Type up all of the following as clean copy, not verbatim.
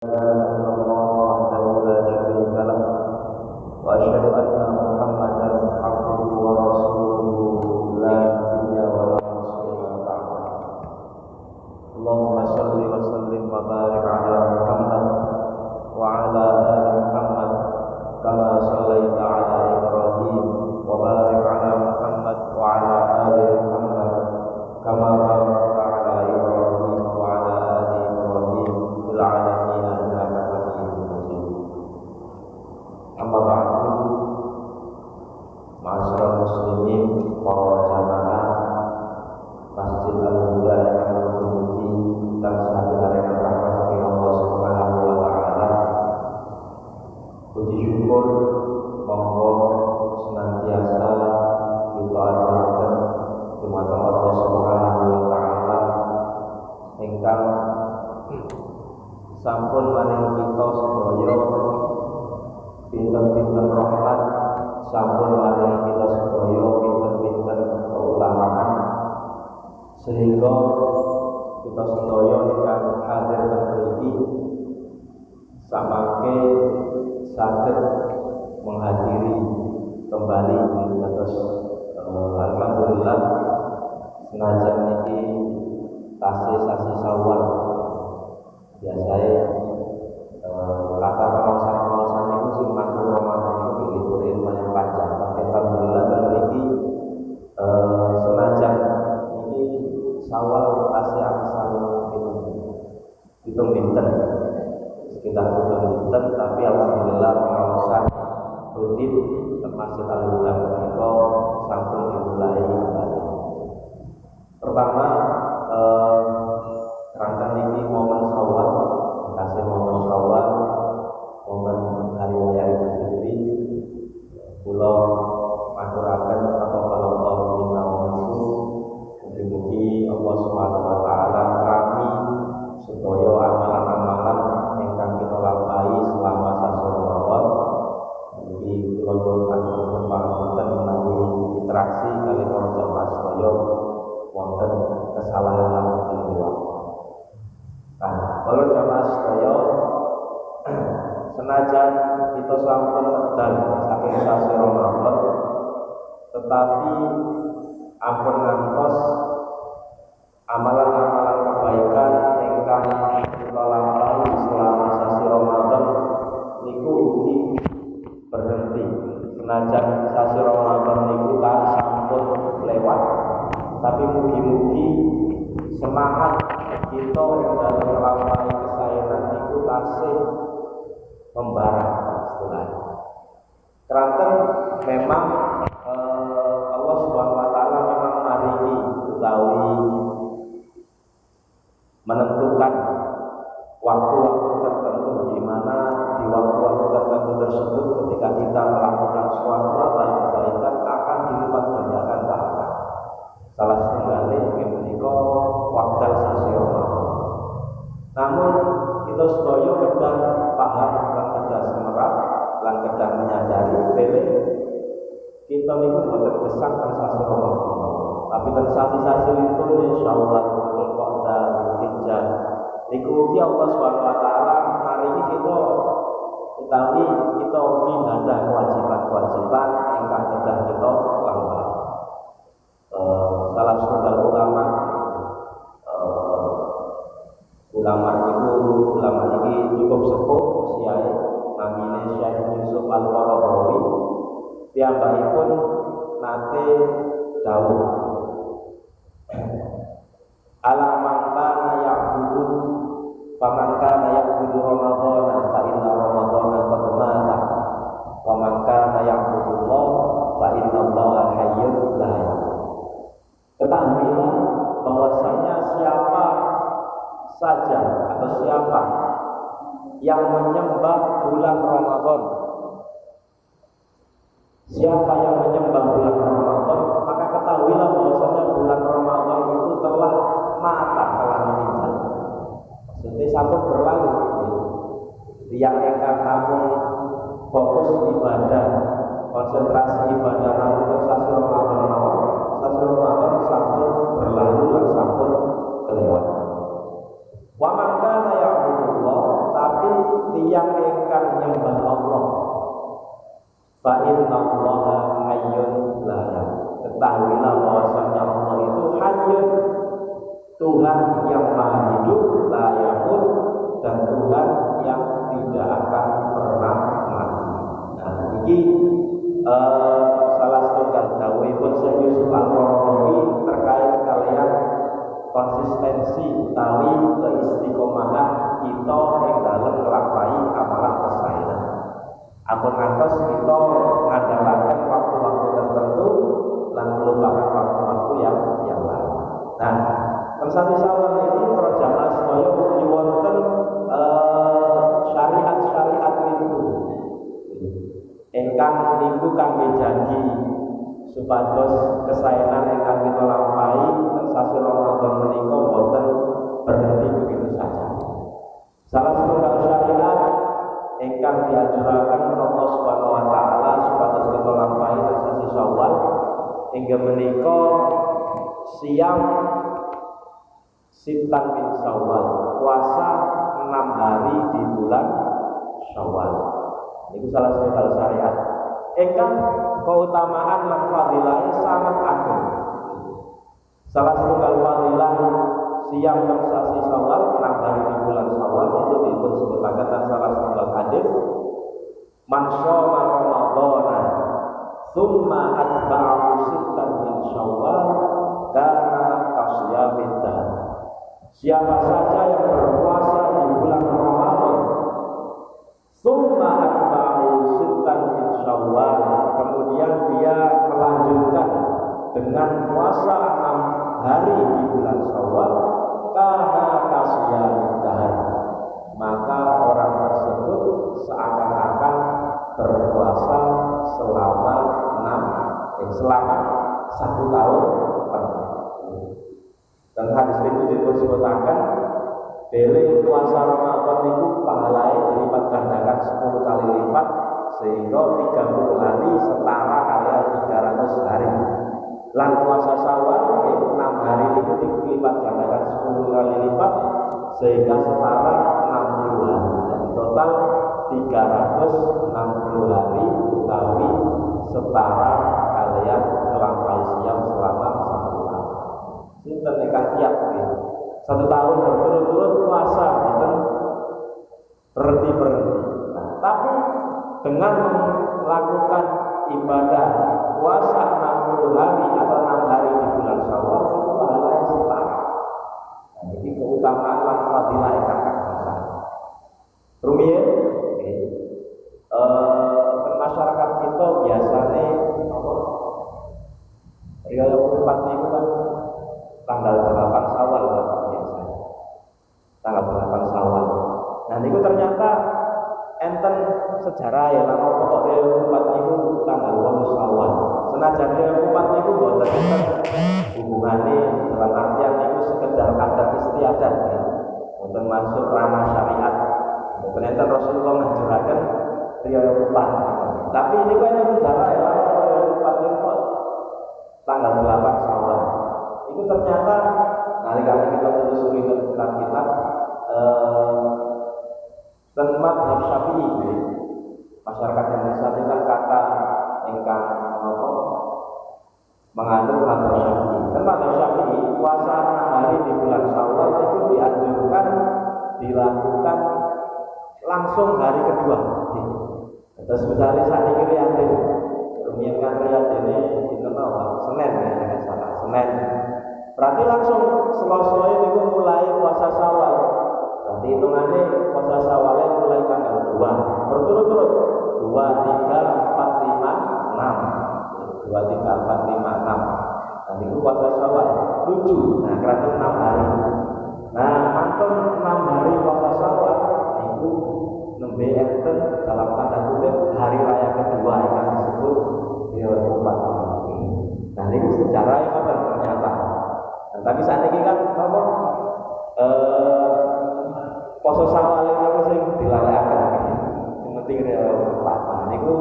الله وحده لا شريك له وأشهد أن محمدا عبده ورسوله لا نبي ولا رسول بعده اللهم صل وسلم وبارك على محمد وعلى آل محمد كما صليت على إبراهيم وبارك على محمد وعلى آل محمد كما باركت على إبراهيم وعلى آل إبراهيم في العالمين إنك حميد مجيد أما بعد Ma'asyiral muslimin para jamaah Masjid Al-Huda yang bermuji dan sahabat-sahabat rahmat dari Allah Subhanahu wa taala. Puji syukur monggo senantiasa kita aturkan dumateng Allah Subhanahu wa taala ingkang sampun maring kita sedaya pinten-pinten rahmat, sampun maring kita sedaya pinten-pinten keutamaan, sehingga kita sedaya ingkang hadir mriki samangke saged menghadiri kembali kados alhamdulillah senajan niki tasih sasi Syawal biasanya kata pengawasan itu sing mantu Ramadan itu libur yang panjang. Tapi alhamdulillah dan mriki senajan ini Syawal tasih aksar hitung dinten sekitar hitung dinten, tapi alhamdulillah pengawasan rutin termasuk Al-Huda menika sampun dimulai kembali. Pertama rangkaian ini momen Syawal, kasih momen Syawal, momen hari raya Idul Fitri. Kula maturaken Allah minna wa minkum. Mugi-mugi Allah Subhanahu wa taala rami sedaya amalan-amalan ingkang kita lampahi selama sasi Ramadan. Mugi kula nyuwun pangapunten menawi interaksi kali para jamaah sedaya wonten kesalahan lan keliruan. Nah, kalau jamaah sedaya senajan kita sampun medal saking sasi Ramadan, tetapi ampun ngantos amalan-amalan kebaikan ingkang kita lampahi selama sasi Ramadan niku ugi berhenti. Senajan sasi Ramadan niku sampun lewat, tapi mugi-mugi semangat kita yang dalam melampaui kesayangan itu tasih membara istilahnya. Keranten memang Allah Subhanahu wa taala memang maringi utawi menentukan waktu-waktu tertentu di mana di waktu-waktu tertentu tersebut ketika kita melakukan suatu amal kebaikan akan dilipat gandakan pahala. Salah setunggalnya menika wekdal sasi Ramadan. Namun kita sedaya kedah paham lan kedah semerap lan kedah menyadari bilih kita niku boten gesang kan sasi Ramadan. Tapi ten sasi-sasi itu insyaallah qada hijjah. Niku ugi Allah Subhanahu wa taala maringi kita utawi kita ugi ada kewajiban-kewajiban ingkang kedah kita lampahi. Salah satu ulama ini cukup sepuh usianya, namanya Syekh Yusuf Al-Qaradawi. Piyambakipun nate dawuh ala man kana ya'budu faman kana ya'budu Ramadhana fa inna Ramadhana qad mata wa man kana ya'budu Allah fa inna Allaha hayyun la yamut. Ketahuilah bahwasanya siapa saja atau siapa yang menyembah bulan Ramadan, siapa yang menyembah bulan Ramadan, maka ketahuilah bahwasanya bulan Ramadan itu telah mata, telah meninggal. Maksudnya sampun berlalu. Yang akan namun fokus ibadah, konsentrasi ibadah namun sasi Ramadan sampun berlalu dan sampun kelewat. Wa man kana ya'budullah, tapi tiyang ingkang nyembah Allah. Fa innallaha hayyun la yamut. Ketahuilah bahwasanya Allah itu hayyun, Tuhan yang maha hidup, la yamut, dan Tuhan yang tidak akan pernah mati. Nah, ini salah satu dawuhipun Syekh Yusuf Al-Qaradawi terkait kalian konsistensi utawi keistiqomahan kita ing dalem nglampahi amalan kesaenan. Ampun ngantos kita ngandhalaken waktu-waktu tertentu lan melupakan waktu-waktu yang lain. Nah, Satu Syawal ini para jamaah sedaya ugi wonten syariat-syariat niku. Ingkang niku kangge janji supados kesaenan ingkang kita lampahi ten sasi Ramadan menika boten berhenti begitu saja. Salah satu syariat ingkang diajuraken Allah Subhanahu wa taala supados kita lampahi ten sasi Syawal inggih menika siam Sintan bin Syawal, puasa 6 hari di bulan Syawal. Ini salah satu hal syariat. Ingkang keutamaan lan fadilah sangat agung. Salah satu hal fadilah siam sasi Syawal 6 hari di bulan Syawal itu disebutkan dalam salah satu hadis. Man shoma Ramadhana tsumma atba'ahu sittan min Syawal kana kasyamid dahr. Siapa saja yang berpuasa di bulan Ramadan, summa atba'u sittan min Syawal, kemudian dia melanjutkan dengan puasa 6 hari di bulan Syawal, karena kasyamid dahr, maka orang tersebut seakan-akan berpuasa selama 1 tahun penuh. Dan hadis itu disebutkan beli puasa Ramadan itu pahalanya dilipat gandakan 10 kali lipat, sehingga 30 hari setara kalian 300 hari. Lan puasa Syawal 6 hari itu dilipat gandakan 10 kali lipat, sehingga setara 60 hari. Jadi total 360 hari utawi setara kalian melampaui siam selama 1 tahun. Sinten ingkang tiap 1 tahun berturut-turut puasa gitu berhenti. Nah, tapi dengan melakukan ibadah puasa 60 hari atau 6 hari di bulan Syawal itu pahala yang setara. Nah, ini keutamaan lan fadilah ingkang besar. Rumiyin, masyarakat kita biasanya riyo kupat niku kan tanggal 8 Syawal biasa. Tanggal 8 Syawal. Nah niku ternyata enten sejarah ya lan kok riyo kupat niku tanggal 8 Syawal. Senajan riyo kupat niku boten enten hubungane dalam artian niku sekedar adat istiadat ya. Boten masuk ranah syariat. Boten enten Rasulullah ngajuraken riyo kupat. Tapi ini kan sejarah ya riyo kupat niku tanggal 8 Syawal. Itu ternyata kali kita menelusuri kitab tempat Syafi'i, masyarakat Indonesia itu kan kata ingkang mengandung mazhab Syafi'i. Tempat Syafi'i puasa 6 hari di bulan Syawal itu dianjurkan dilakukan langsung hari kedua. Terus misalnya saat ini riyatin, rumian riyatin ini dikenal Senin ya, salah Senin. Berarti langsung Selasa itu mulai puasa Syawal. Berarti hitungannya puasa Syawalnya mulai tanggal 2 berturut-turut 2, 3, 4, 5, 6 2, 3, 4, 5, 6. Nanti itu puasa Syawal 7. Nah berarti 6 hari. Nah mantun 6 hari puasa Syawal itu nembe enten dalam tanda kutip hari raya kedua yang disebut Riyadul Fitri. Nah ini sejarah yang ternyata. Nah, tapi saat ini kan poso Syawal itu sing dilayakan yang penting Riyadul Fitri. Niku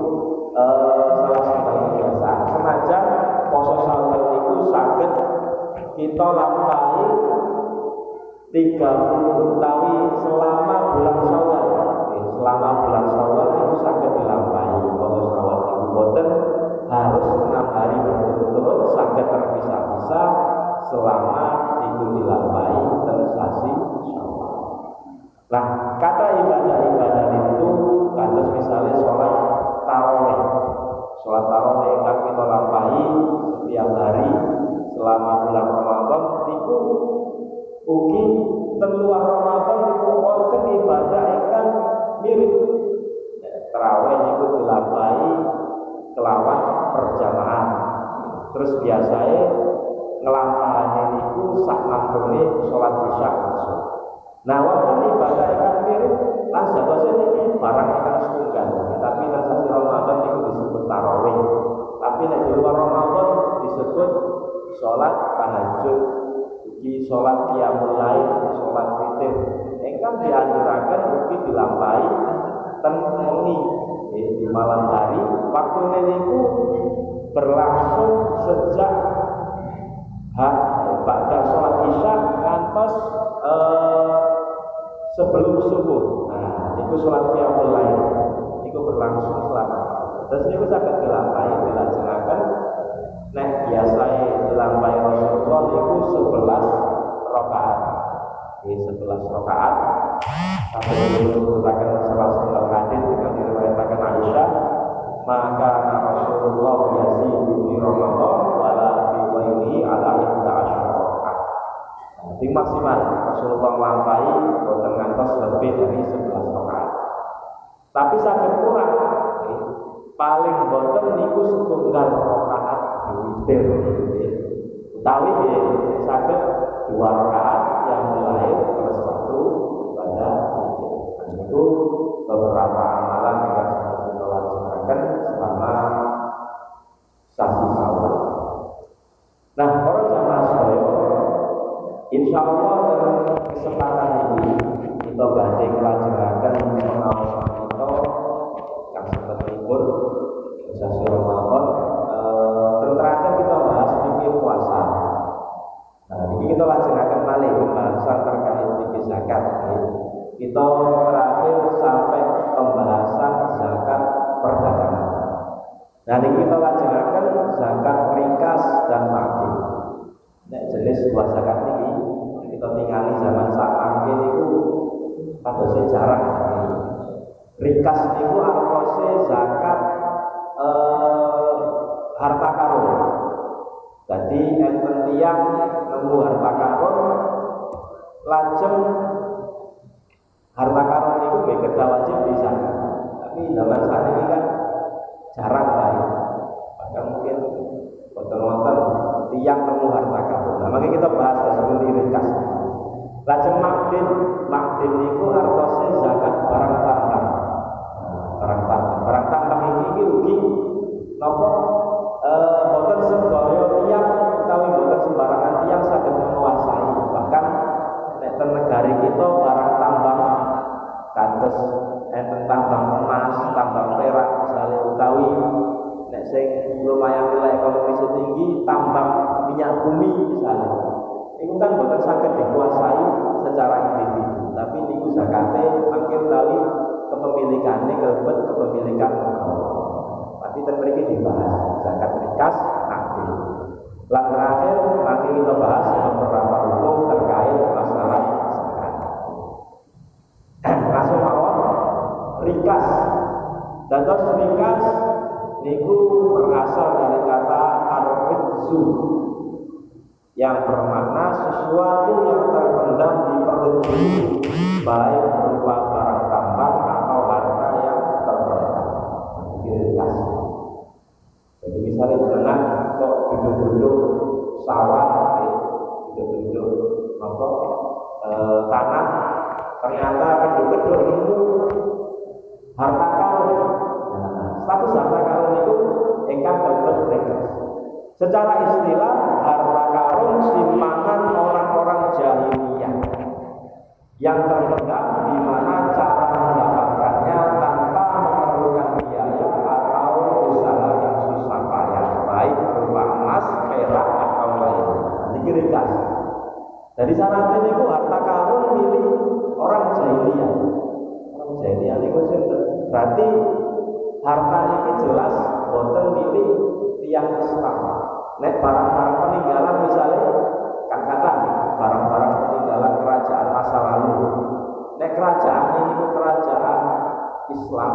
salah satu kebiasaan. Senajan poso Syawal itu saged kita lampahi 30 utawi selama bulan Syawal selama bulan Syawal itu saged dilampahi. Poso Syawal itu boten harus 6 hari berturut-turut, saged terpisah-pisah selama itu dilampahi dan sasi Syawal. Nah, kata ibadah-ibadah itu kados misalnya sholat tarawih. Sholat tarawih yang kita lampahi setiap hari selama bulan Ramadan itu ugi luar Ramadan itu wonten ibadah ingkang mirip. Tarawih itu dilampahi kelawan berjamaah. Terus biasanya ngelampahane niku sak mantune sholat isya langsung. Nah, wonten ibadah ingkang mirip lan jabose niki barang ingkang setunggal. Tapi nek sasi Ramadan niku disebut tarawih. Tapi nek di luar Ramadan disebut sholat tahajud, ugi sholat qiyamul lail, sholat witir. Ingkang dianjuraken ugi dilampahi ten wengi di malam hari. Waktune niku berlangsung sejak ba'da sholat isya ngantos sebelum subuh. Nah, niku sholat qiyamul lail niku berlangsung selama. Terus niku saged dilampahi dilajengaken nek biasae dilampahi Rasulullah niku 11 rakaat. 11 rakaat. Sampai disebutkan salah setengah hadis yang diriwayatkan Aisyah, maka Rasulullah yazidu fi Ramadan wala fi ghairihi ala 11 rakaat. Jadi maksimal Rasulullah lampahi boten ngantos lebih dari 11 rakaat. Tapi saged kurang, paling boten niku setunggal rakaat witir. Utawi saged 2 rakaat yang mulai terus satu ibadah witir. Itu beberapa amalan yang harus kita laksanakan selama sasi Syawal. Nah, para jamaah sedaya, insyaallah dalam kesempatan ini kita badhe nglajengaken pengaosan kita yang seperti libur sasi Ramadan. Terakhir kita bahas fikih puasa. Nah, ini kita lajengaken malih pembahasan terkait fikih zakat. Kita terakhir sampai pembahasan zakat perdagangan. Nah, ini kita lajengaken zakat rikas dan makil. Nek jenis dua zakat ini kita tinggali zaman saat itu pada sejarah. Rikas itu artose zakat harta karun. Jadi enten tiyang nemu harta karun, lajeng harta karun itu kedah wajib bisa. Tapi zaman saat ini kan jarang baik. Bahkan mungkin wonten tiyang nemu harta karun. Nah, makanya kita bahas seperti rikas. Lajeng makdin itu artose zakat barang tambang. Barang tambang ini ugi napa boten sedaya tiyang utawi boten sembarangan tiyang saged menguasai. Bahkan nek ten negari kita barang tambang kados enten tambang emas, tambang perak misalnya, utawi nek sing lumayan nilai ekonomis tinggi tambang minyak bumi misalnya. Itu kan boten saged dikuasai secara individu, tapi niku zakate makin kali kepemilikane kelebet kepemilikan negara. Tapi terpilih dibahas zakat rikas makdil. Lan terakhir nanti kita bahas beberapa hukum terkait masalah zakat. Langsung mawon rikas. Dados rikas niku berasal dari kata ar-rizzu yang bermakna sesuatu yang terpendam di perut bumi, baik berupa barang tambang atau harta yang terpendam. Rikas. Jadi misalnya dengan kok duduk-duduk sawah, duduk-duduk tanah, ternyata kedua-kedua itu harta karun. Status harta karun itu ingkang dapat rikas. Secara istilah harta karun simpanan orang-orang jahiliyah yang terpendam di mana cara mendapatkannya tanpa memerlukan biaya atau usaha yang susah payah, baik berupa emas, perak atau lainnya. Ini rikas. Jadi syaratnya itu harta karun milik orang jahiliyah. Orang jahiliyah itu niku sinten? Berarti harta ini jelas boten milik tiang Islam. Nek barang-barang peninggalan misalnya katakan barang-barang peninggalan kerajaan masa lalu. Nek kerajaan ini kerajaan Islam,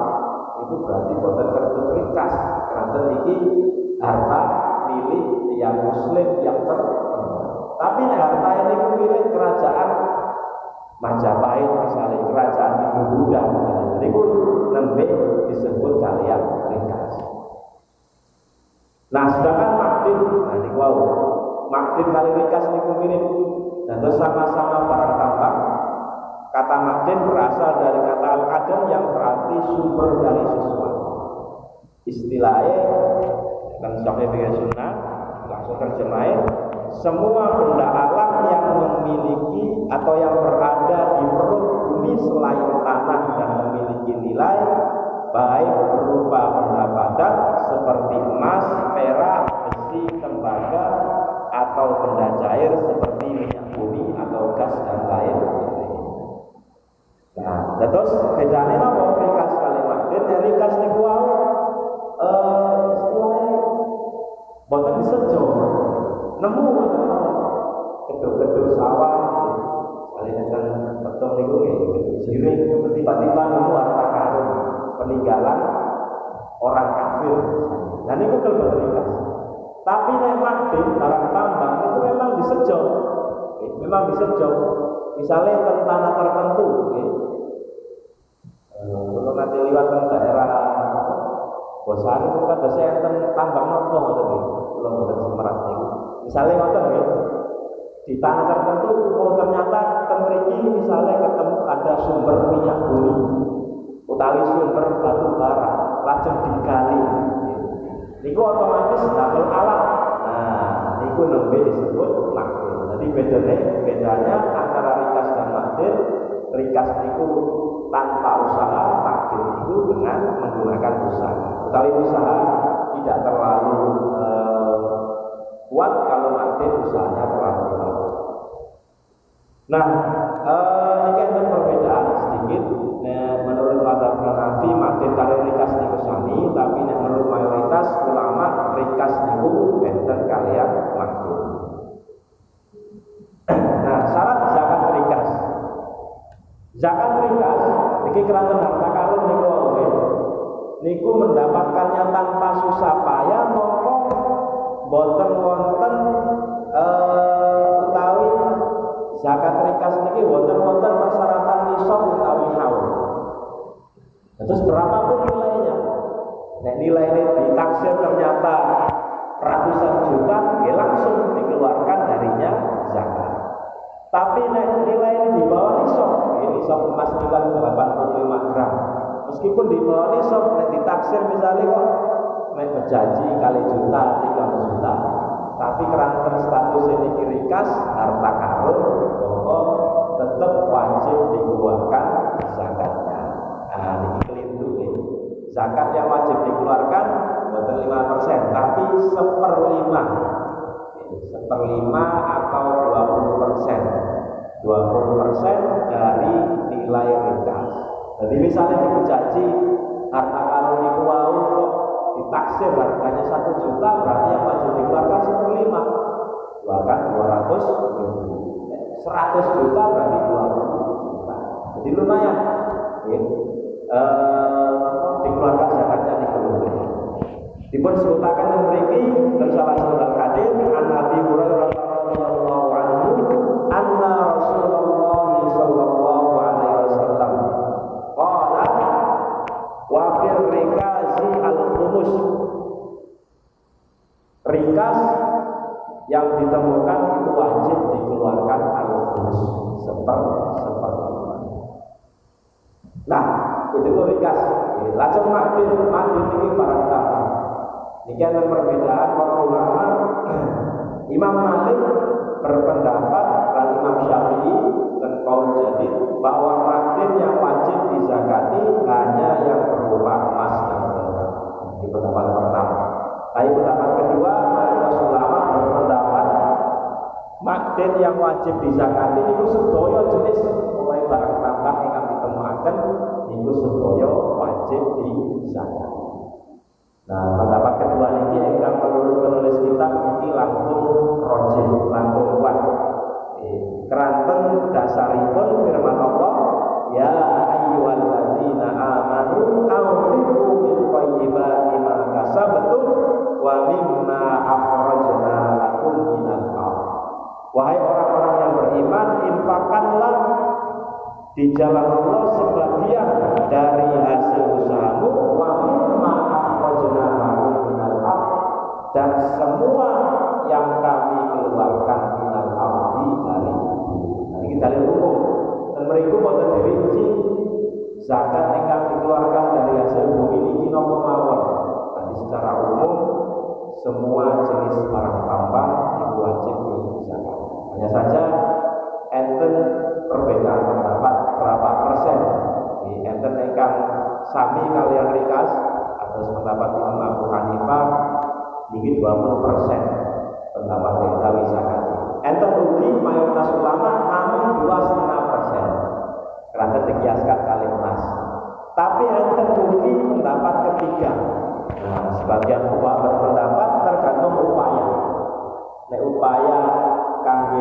itu berarti boten kertus rikas. Kerana ini harta milik tiang Muslim yang tertentu. Tapi nek harta ini milik kerajaan Majapahit misalnya, kerajaan Hindu Buddha misalnya, jadi itu lebih disebut kalian rikas. Nah sedangkan makdin, nah ini wow, makdin kali rikas ini mirip, dan itu sama-sama barang tambang. Kata makdin berasal dari kata al-qadam yang berarti sumber dari sesuatu. Istilahnya kan sampai dengan sunnah langsung terjemahin, semua benda alam yang memiliki atau yang berada di perut bumi selain tanah dan memiliki nilai baik berupa benda padat seperti emas, perak, besi, tembaga atau benda cair seperti minyak bumi atau gas dan lain. Nah, terus bedanya apa? Rikas kalimat rikas niku wau istilahnya boten disejo. Nemu gedung-gedung sawah kalian kan betul niku nggih siring tiba-tiba nemu harta karun peninggalan orang kafir misalnya. Dan itu kelebatan rikas. Tapi nek makdin barang tambang itu memang disejo. Memang disejo. Misalnya tentang tanah tertentu, kalau nanti lewat ke daerah Bosari itu kan biasanya enten tambang nopo ngoten nggih. Kula mboten semerap niku. Misale ngoten nggih. Di tanah tertentu ternyata ten mriki misalnya ketemu ada sumber minyak bumi utawi sumber batu bara, lajeng digali. Niku otomatis damel alat. Nah, niku nembe disebut makdin. Jadi bedanya antara rikas dan makdin, rikas niku tanpa usaha, makdin itu dengan menggunakan usaha. Utawi usaha tidak terlalu kuat, kalau makdin usahanya terlalu kuat. Nah, ini ada perbedaan sedikit. Menurut mazhab Hanafi makdin kali rikas niku sami, tapi menurut mayoritas ulama rikas niku benten kalian makdin. Nah, syarat zakat rikas. Zakat rikas niki keranten harta karun niku niku mendapatkannya tanpa susah payah mongko boten wonten utawi zakat rikas niki boten wonten persyaratan nisab utawi haul. Terus berapapun nilainya. Nek nilai ini ditaksir ternyata ratusan juta, ya langsung dikeluarkan darinya zakat. Tapi nek nilai ini di bawah nisab, nisab emas itu kan 85 gram. Meskipun di bawah nisab, nek ditaksir misalnya kok nek berjanji kali juta, 3 juta. Tapi kerana status ini rikas, harta karun, pokok tetap wajib dikeluarkan zakatnya. Nah, ini keliru ini. Zakat yang wajib dikeluarkan bukan 5%, tapi 1/5. 1/5 atau 20%. 20% dari nilai rikas. Jadi misalnya dijanji harta karun niku wau kok ditaksir harganya 1 juta, berarti yang wajib dikeluarkan 1/5. Keluarkan 200.000. 100 juta berarti 20 juta. Jadi lumayan. Dikeluarkan zakatnya di lumayan. Dipun sebutaken yang mriki salah satu hadis an Abi Hurairah radhiyallahu anhu anna Rasulullah sallallahu alaihi wasallam qala wa fir rikazi al-khumus. Rikas yang ditemukan itu wajib dikeluarkan al-khumus seperti. Nah, itu rikas. Lajeng makdin ini barang tambang. Ini ada perbedaan para ulama. Imam Malik berpendapat dan Imam Syafi'i dan kaum jadid bahwa makdin yang wajib dizakati hanya yang berupa emas dan perak. Ini pendapat pertama. Tapi pendapat kedua, mayoritas ulama berpendapat makdin yang wajib dizakati itu sedaya jenis mulai barang tambang yang ditemukan ini niku sedaya wajib dizakat. Nah, pendapat kedua ini ingkang menurut penulis kitab ini langkung rojih, langkung kuat. Keranten dasaripun firman Allah, ya ayyuhalladzina amanu anfiqu min thayyibati ma kasabtum wa mimma akhrajna lakum minal ardh. Wahai orang-orang yang beriman, infakkanlah di jalan Allah sebagian dari hasil usahamu, wa mimma akhrajna lakum minal ardh, dan semua yang kami keluarkan minal ardhi dari ini dalil hukum. Dan mereka boten dirinci zakat ingkang dikeluarkan dari hasil bumi niki napa mawon. Jadi secara umum semua jenis barang tambang itu wajib dizakat. Hanya saja enten perbedaan pendapat berapa persen. Di enten ingkang sami kalian rikas atau pendapat Imam Abu Hanifah niki 20% pendapat utawi zakat. Enten rugi mayoritas ulama namun 2,5%. Karena dikiaskan kali emas. Tapi enten rugi pendapat ketiga. Nah, sebagian ulama berpendapat tergantung upaya. Nek upaya kangge